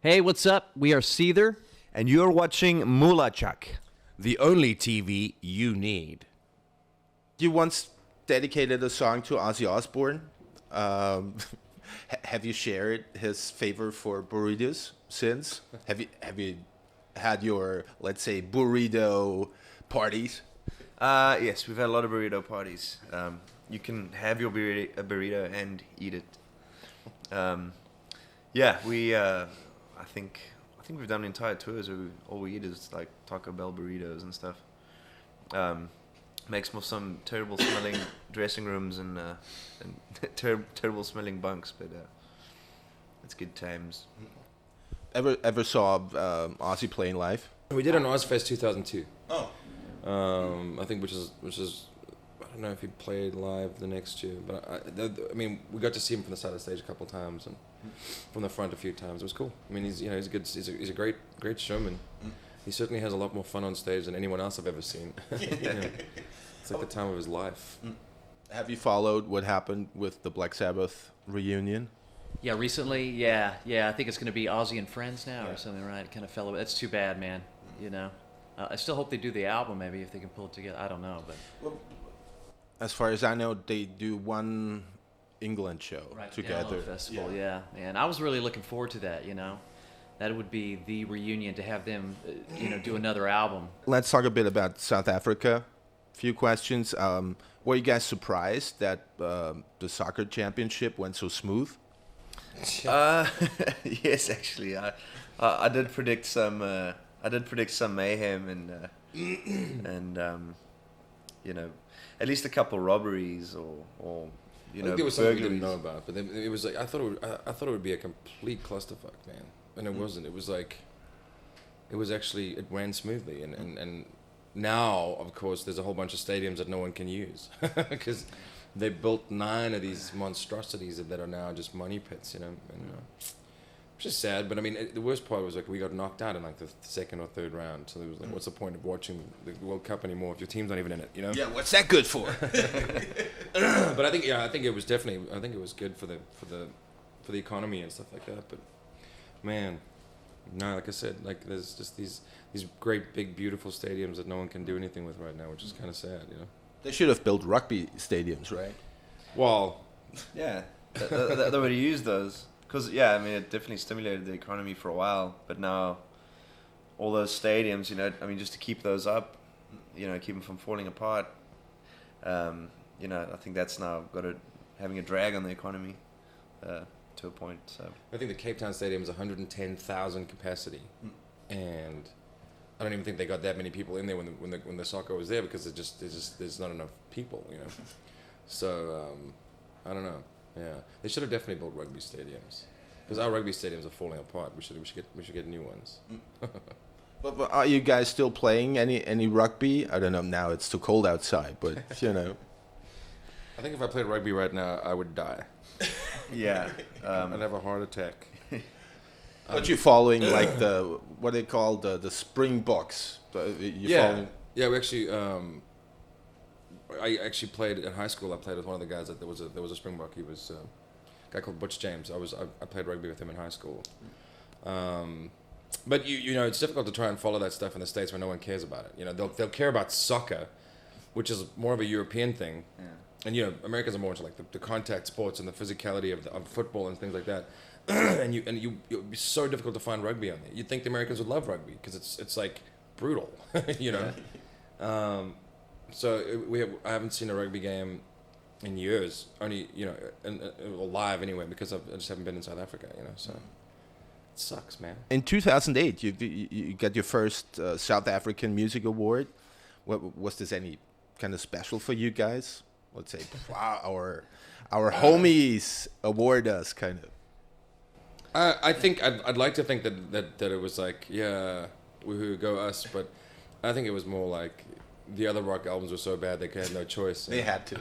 Hey, what's up? We are SEETHER. And you're watching MULATSCHAG. The only TV you need. You once dedicated a song to Ozzy Osbourne. Have you shared his favor for burritos since? Have you had your, let's say, burrito parties? Yes, we've had a lot of burrito parties. You can have your burrito and eat it. I think we've done entire tours where all we eat is like Taco Bell burritos and stuff. Makes for some terrible smelling dressing rooms and terrible smelling bunks, but it's good times. Ever saw Ozzy playing live? We did on Ozfest 2002. Oh. I think which is I don't know if he played live the next year, but I mean we got to see him from the side of the stage a couple of times and from the front a few times. It was cool. I mean he's a great showman. He certainly has a lot more fun on stage than anyone else I've ever seen. It's like the time of his life. Have you followed what happened with the Black Sabbath reunion? Yeah, recently, yeah. I think it's going to be Ozzy and Friends now or something, right? Kind of fell away. That's too bad, man. You know, I still hope they do the album. Maybe if they can pull it together. I don't know, but As far as I know, they do one England show together. Festival, yeah. And I was really looking forward to that. You know, that would be the reunion to have them, do another album. Let's talk a bit about South Africa. Few questions. Were you guys surprised that the soccer championship went so smooth? Yes, actually, I did predict some mayhem and at least a couple robberies or I think there was something we didn't burglaries. know about, but then it was like I thought it would be a complete clusterfuck, man, and it wasn't. It was like it ran smoothly, and now of course there's a whole bunch of stadiums that no one can use because they built 9 of these monstrosities that are now just money pits, and which is sad. But I mean, the worst part was like we got knocked out in like the second or third round, so it was like, what's the point of watching the World Cup anymore if your team's not even in it, you know? Yeah, what's that good for? But I think it was good for the economy and stuff like that. But man, no, like I said, like there's just these great big beautiful stadiums that no one can do anything with right now, which is kind of sad, you know. They should have built rugby stadiums, right? Well, Yeah, they would have used those. Because, I mean, it definitely stimulated the economy for a while. But now, all those stadiums, just to keep those up, keep them from falling apart, I think that's now having a drag on the economy to a point. So I think the Cape Town Stadium is 110,000 capacity, and I don't even think they got that many people in there when the soccer was there because there's not enough people, you know. So I don't know. Yeah, they should have definitely built rugby stadiums because our rugby stadiums are falling apart. We should get new ones. But are you guys still playing any rugby? I don't know. Now it's too cold outside, but I think if I played rugby right now, I would die. yeah, I'd have a heart attack. But you're following like what they call the Springboks. Following... Yeah. We actually. I actually played in high school. I played with one of the guys that there was a Springbok. He was a guy called Butch James. I played rugby with him in high school. But it's difficult to try and follow that stuff in the States where no one cares about it. They'll care about soccer, which is more of a European thing. Yeah. And Americans are more into like the contact sports and the physicality of football and things like that. and it'd be so difficult to find rugby on there. You'd think the Americans would love rugby because it's like brutal, So I haven't seen a rugby game in years, only or live anyway, because I just haven't been in South Africa, So it sucks, man. In 2008, you got your first South African Music Award. Was this any kind of special for you guys? Let's say, wow, our homies award us, kind of. I think I'd like to think that it was like, yeah, woohoo, go us, but I think it was more like the other rock albums were so bad they had no choice. They had to.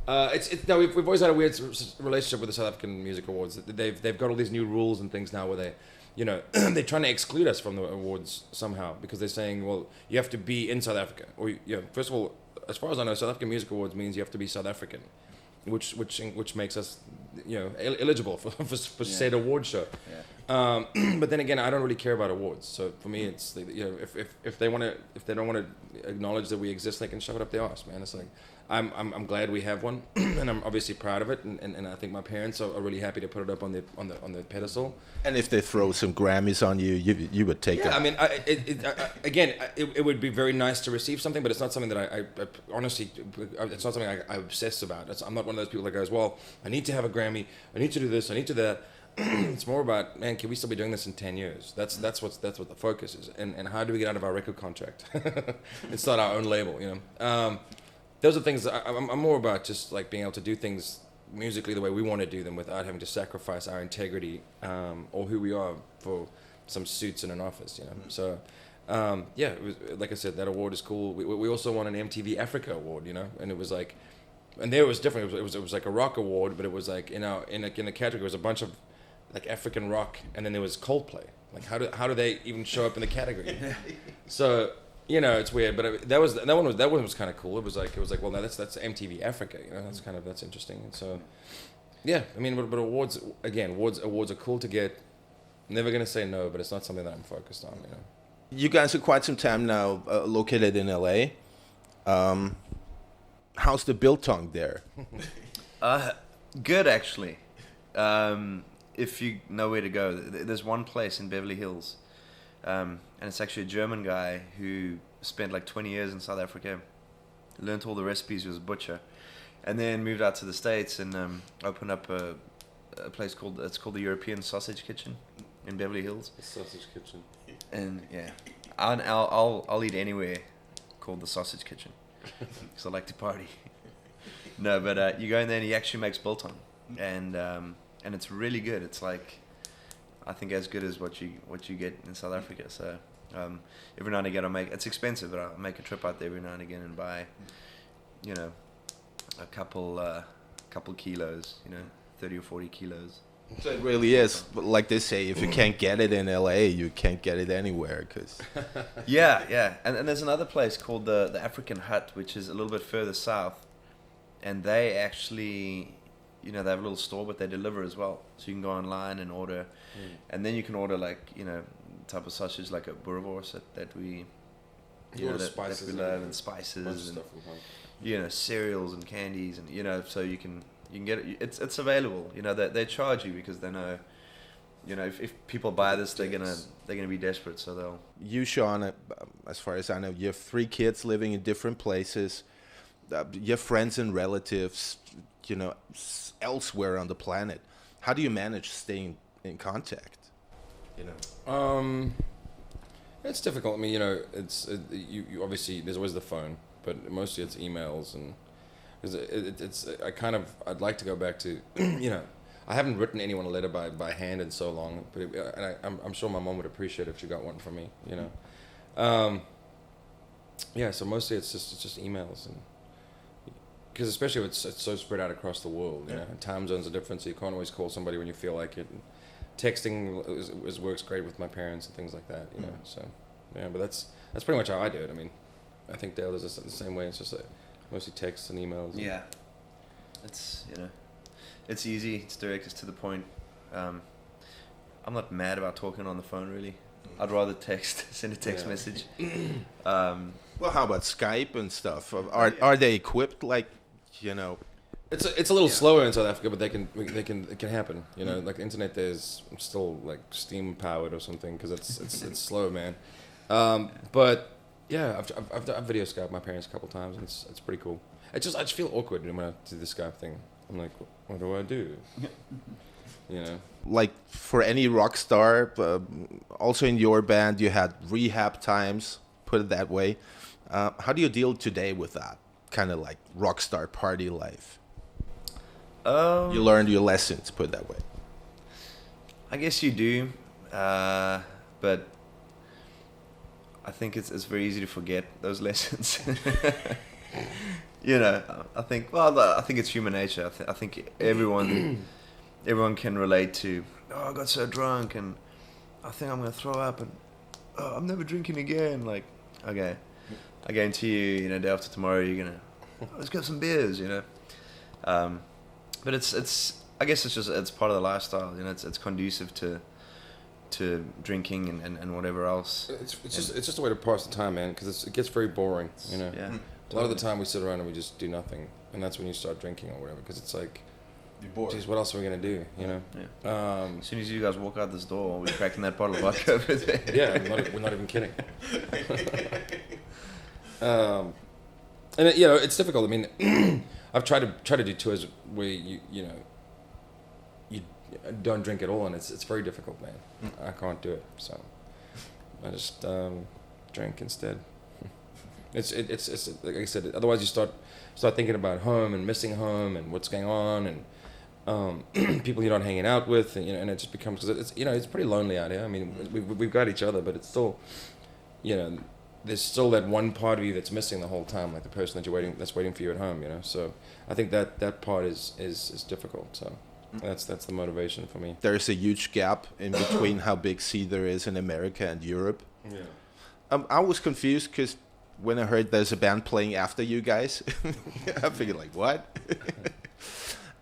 We've always had a weird relationship with the South African Music Awards. They've got all these new rules and things now where they, they're trying to exclude us from the awards somehow because they're saying, well, you have to be in South Africa, or first of all, as far as I know, South African Music Awards means you have to be South African. which makes us, you know, eligible for said award show. Yeah. But then again, I don't really care about awards. So for me, it's, you know, if they don't want to acknowledge that we exist, they can shove it up their arse, man. It's like, I'm glad we have one, and I'm obviously proud of it, and I think my parents are really happy to put it up on the pedestal. And if they throw some Grammys on you, you would take it. Yeah, I mean, it would be very nice to receive something, but it's not something that I honestly, it's not something I obsess about. I'm not one of those people that goes, well, I need to have a Grammy, I need to do this, I need to do that. It's more about, man, can we still be doing this in 10 years? That's what the focus is, and how do we get out of our record contract? It's not our own label, you know. Those are things that I'm more about, just like being able to do things musically the way we want to do them without having to sacrifice our integrity or who we are for some suits in an office, you know. So yeah, it was, like I said, that award is cool. We also won an MTV Africa award, you know, and it was like, and there it was different. It was like a rock award, but it was like in a category, it was a bunch of like African rock, and then there was Coldplay. Like how do they even show up in the category? So, you know, it's weird, but that one was kind of cool. It was like, well, no, that's MTV Africa, you know. That's interesting. And so, yeah, I mean, but awards are cool to get. Never gonna say no, but it's not something that I'm focused on, you know. You guys are quite some time now located in LA. How's the biltong there? Good, actually. If you know where to go, there's one place in Beverly Hills. And it's actually a German guy who spent like 20 years in South Africa, learned all the recipes, he was a butcher, and then moved out to the States and opened up a place called the European Sausage Kitchen in Beverly Hills. The Sausage Kitchen. And yeah, I'll eat anywhere called the Sausage Kitchen because I like to party. No, but you go in there and he actually makes biltong, and it's really good. It's like, I think as good as what you get in South Africa. So every now and again it's expensive, but I make a trip out there every now and again and buy, you know, a couple kilos, you know, 30 or 40 kilos. So it really is, but like they say, if you can't get it in LA, you can't get it anywhere. Cause yeah, and there's another place called the African Hut, which is a little bit further south, and they actually, you know, they have a little store, but they deliver as well. So you can go online and order, and then you can order, like, you know, type of sausage like a boerewors that we, you know, that we love, and spices and stuff, you know, cereals and candies, and you know, so you can get it. It's available. You know, they charge you because they know, you know, if people buy this, they're gonna be desperate, so they'll. You, Sean, as far as I know, you have 3 kids living in different places. You have friends and relatives, you know, elsewhere on the planet. How do you manage staying in contact? You know, it's difficult. I mean, you know, you obviously there's always the phone, but mostly it's emails, and I'd like to go back to, you know, I haven't written anyone a letter by hand in so long, but I'm sure my mom would appreciate if she got one from me, you know. Yeah, so mostly it's just emails, and because especially if it's so spread out across the world, you know, time zones are different, so you can't always call somebody when you feel like it. And texting works great with my parents and things like that, you know. So yeah, but that's pretty much how I do it. I mean, I think Dale does it the same way. It's just like mostly texts and emails. Yeah, it's, you know, it's easy. It's direct. It's to the point. I'm not mad about talking on the phone, really. I'd rather send a text message. well, how about Skype and stuff? Are they equipped like, you know? It's a little slower in South Africa, but it can happen. You know, like the internet there's still like steam powered or something because it's slow, man. But yeah, I've video Skyped my parents a couple times, and it's pretty cool. I just feel awkward when I do the Skype thing. I'm like, what do I do? You know, like for any rock star, also in your band, you had rehab times. Put it that way. How do you deal today with that kind of like rock star party life? You learned your lessons, put it that way. I guess you do, but I think it's very easy to forget those lessons. You know, I think it's human nature. I think everyone can relate to, oh, I got so drunk and I think I'm going to throw up and I'm never drinking again. Like, okay, I guarantee you, you know, day after tomorrow you're going to, let's get some beers, you know. but it's I guess it's part of the lifestyle. You know, it's conducive to drinking and whatever else. It's just a way to pass the time, man, because it gets very boring, you know. Yeah. A lot of the time we sit around and we just do nothing, and that's when you start drinking or whatever, because it's like, You're bored. geez, what else are we gonna do, you know? Yeah. As soon as you guys walk out this door, we're cracking that bottle of vodka over there. Yeah, we're not even kidding. And you know, it's difficult. I mean, I've tried to do tours where you don't drink at all, and it's very difficult, man. I can't do it, so I just drink instead. It's like I said. Otherwise, you start thinking about home and missing home and what's going on and people you're not hanging out with, and and it just becomes, because it's pretty lonely out here. I mean, we've got each other, but it's still, there's still that one part of you that's missing the whole time, like the person that's waiting for you at home, So I think that part is difficult. So that's the motivation for me. There's a huge gap in between how big Seether is in America and Europe. Yeah. I was confused because when I heard there's a band playing after you guys, I figured like, what?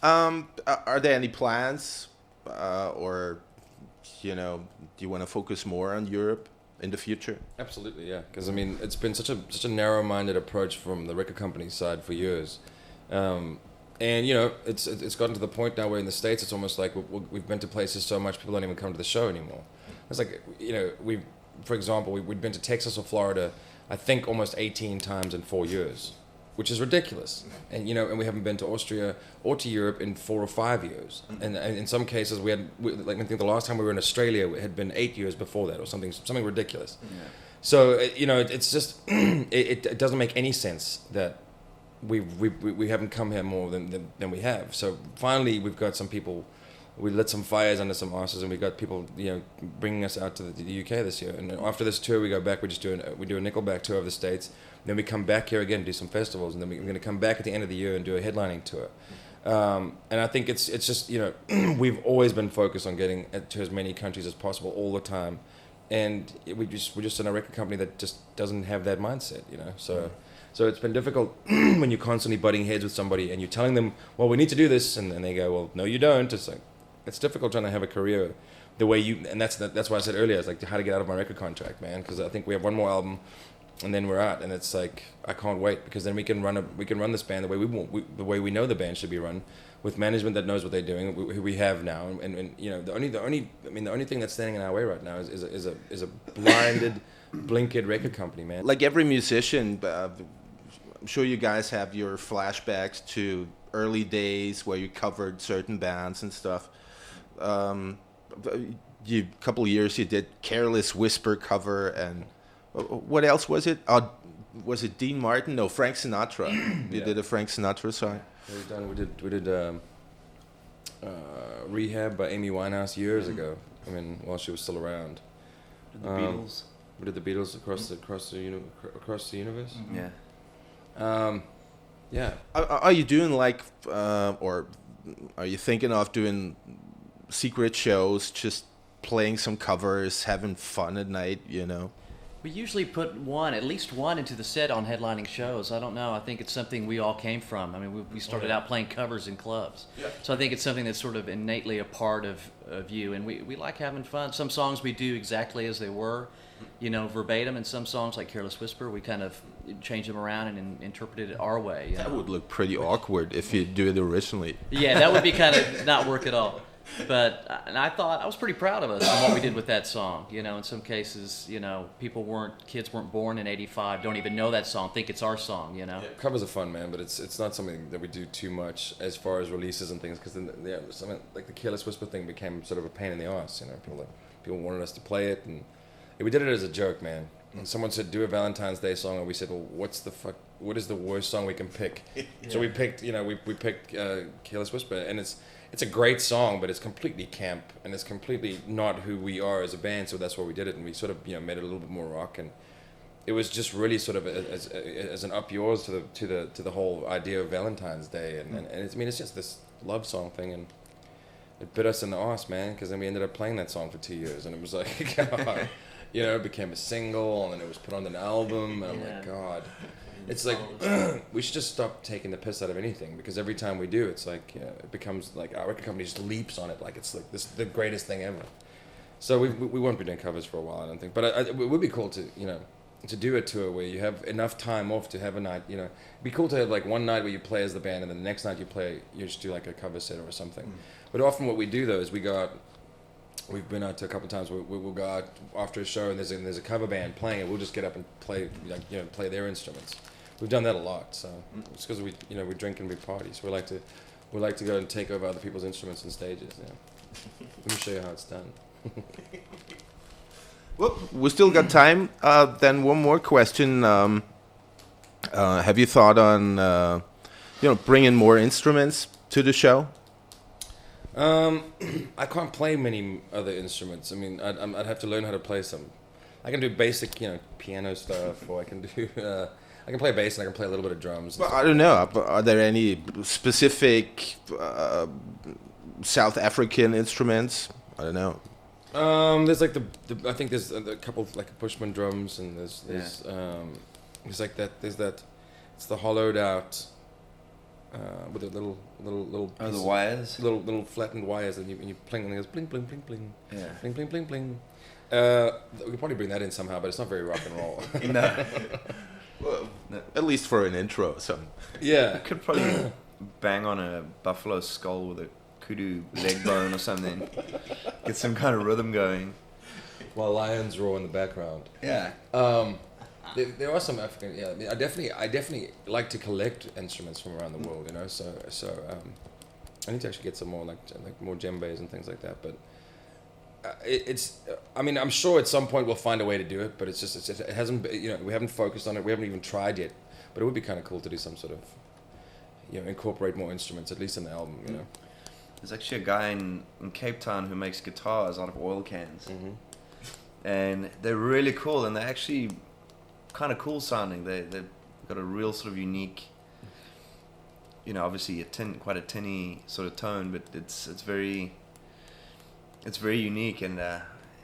Are there any plans, or do you want to focus more on Europe in the future? Absolutely, yeah. Because I mean, it's been such a narrow-minded approach from the record company side for years, and it's gotten to the point now where in the States it's almost like we've been to places so much people don't even come to the show anymore. It's like for example, we'd been to Texas or Florida, I think almost 18 times in 4 years, which is ridiculous. And and we haven't been to Austria or to Europe in 4 or 5 years. And in some cases I think the last time we were in Australia it had been 8 years before that, or something ridiculous. Yeah. So it's just it doesn't make any sense that we haven't come here more than we have. So finally we've got some people. We lit some fires under some asses, and we got people, bringing us out to the UK this year. And after this tour, we go back. We do a Nickelback tour of the States. Then we come back here again, do some festivals, and then we're going to come back at the end of the year and do a headlining tour. And I think it's just we've always been focused on getting to as many countries as possible all the time, and we're just in a record company that just doesn't have that mindset, So it's been difficult when you're constantly butting heads with somebody and you're telling them, well, we need to do this, and they go, well, no, you don't. It's like, it's difficult trying to have a career the way and that's why I said earlier, it's like how to get out of my record contract, man, because I think we have one more album and then we're out, and it's like I can't wait, because then we can run this band the way we want, the way we know the band should be run, with management that knows what they're doing, who we have now, and the only thing that's standing in our way right now is a blinded, blinkered record company, man. Like every musician, I'm sure you guys have your flashbacks to early days where you covered certain bands and stuff. Couple of years you did Careless Whisper cover, and what else was it? Was it Dean Martin? No, Frank Sinatra. You did a Frank Sinatra song. We did Rehab by Amy Winehouse years ago. I mean, while she was still around. The Beatles. We did the Beatles across the universe. Yeah. Yeah. Are you doing or are you thinking of doing secret shows, just playing some covers, having fun at night, We usually put at least one into the set on headlining shows. I don't know. I think it's something we all came from. I mean, we started out playing covers in clubs. Yeah. So I think it's something that's sort of innately a part of you. And we like having fun. Some songs we do exactly as they were, verbatim. And some songs like Careless Whisper, we kind of change them around and interpreted it our way. That would look pretty awkward if you do it originally. Yeah, that would be kind of not work at all. But and I thought I was pretty proud of us and what we did with that song. In some cases, kids weren't born in '85, don't even know that song, think it's our song. Yeah, covers are fun, man, but it's not something that we do too much as far as releases and things, because then something like the Careless Whisper thing became sort of a pain in the ass. People wanted us to play it, and we did it as a joke, man. And someone said, do a Valentine's Day song, and we said, well, what is the worst song we can pick? Yeah. So we picked, we picked Careless Whisper, and it's a great song, but it's completely camp, and it's completely not who we are as a band. So that's why we did it, and we sort of made it a little bit more rock, and it was just really sort of as an up yours to the whole idea of Valentine's Day, and it's just this love song thing, and it bit us in the arse, man, because then we ended up playing that song for 2 years, and it was like, You know, it became a single, and then it was put on an album, and I'm like, God. It's like, we should just stop taking the piss out of anything, because every time we do, it's like, it becomes like our record company just leaps on it like it's like the greatest thing ever. So we won't be doing covers for a while, I don't think. But it would be cool to, you know, to do a tour where you have enough time off to have a night, you know. It'd be cool to have like one night where you play as the band, and then the next night you just do like a cover set or something. But often what we do though is we go out. We've been out to a couple of times where we'll go out after a show, and there's a cover band playing, and we'll just get up and play, like, you know, play their instruments. We've done that a lot, so it's because we drink and we party, so we like to go and take over other people's instruments and stages. Yeah. Let me show you how it's done. Well, we still got time. Then one more question. Have you thought on, bringing more instruments to the show? I can't play many other instruments. I mean, I'd have to learn how to play some. I can do basic, you know, piano stuff, or I can do. I can play bass, and I can play a little bit of drums. Well, I don't know. Are there any specific South African instruments? I don't know. There's like I think there's a couple of like Bushman drums, and there's like that. There's that. It's the hollowed out with the little Oh, the wires. Little flattened wires, and you pling, and it goes bling bling bling bling. Yeah. Bling bling bling bling. We could probably bring that in somehow, but it's not very rock and roll. No. Well, at least for an intro, so. Yeah. Could probably bang on a buffalo skull with a kudu leg bone or something. Get some kind of rhythm going. While lions roar in the background. Yeah. There are some African. Yeah, I mean, I definitely like to collect instruments from around the world. You know, so I need to actually get some more like more djembes and things like that. But it's. I mean, I'm sure at some point we'll find a way to do it. But it hasn't. You know, we haven't focused on it. We haven't even tried yet. But it would be kind of cool to do some sort of, you know, incorporate more instruments, at least in the album. You know. There's actually a guy in Cape Town who makes guitars out of oil cans. And they're really cool, and they're actually kind of cool sounding. They've got a real sort of unique, you know, obviously quite a tinny sort of tone, but it's very unique. And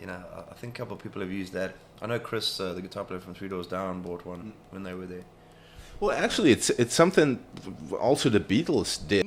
you know, I think a couple of people have used that. I know Chris, the guitar player from Three Doors Down, bought one when they were there. Well, actually, it's something also the Beatles did